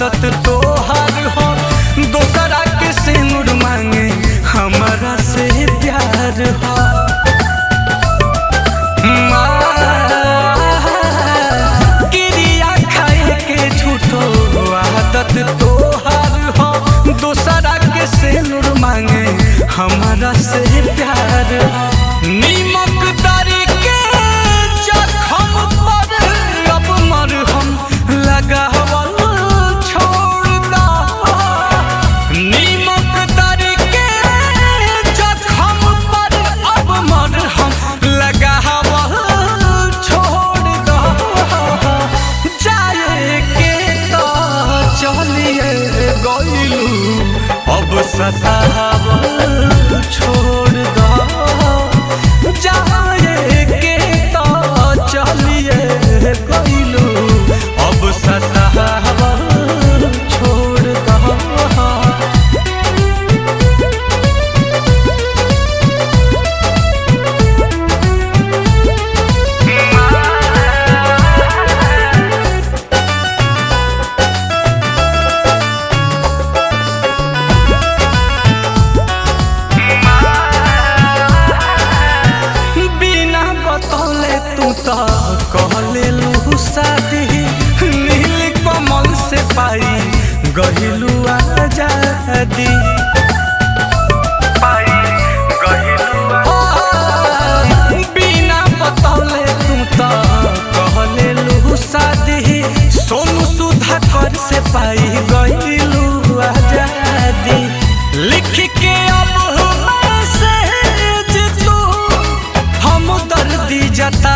आदत तोहार हो दोसरा के सिंदूर मांगे हमारा से प्यार हो। क्रिया खाए के झूठो आदत तोहार हो दोसरा के सिंदूर मांगे हमारा से प्यार हो। नीमक दारी के जख्म पर अब मरहम लगावल छोड़ दा। नीमक दारी के जख्म पर अब मरहम लगावल छोड़ दा। जाए के तो चलिए गइलू अब सतावल छोड़ दा। जाए के तो चलिए गइलू अब सतावल छोड़ दा। तू तो कहले लू शादी नील कमल से पाई गहिलू आजादी। बिना बतौले तू तो कहले लू शादी सोनू सुधाकर से पाई गहिलू आजादी। लिख के अब मैसेज तू हम दर्दी जता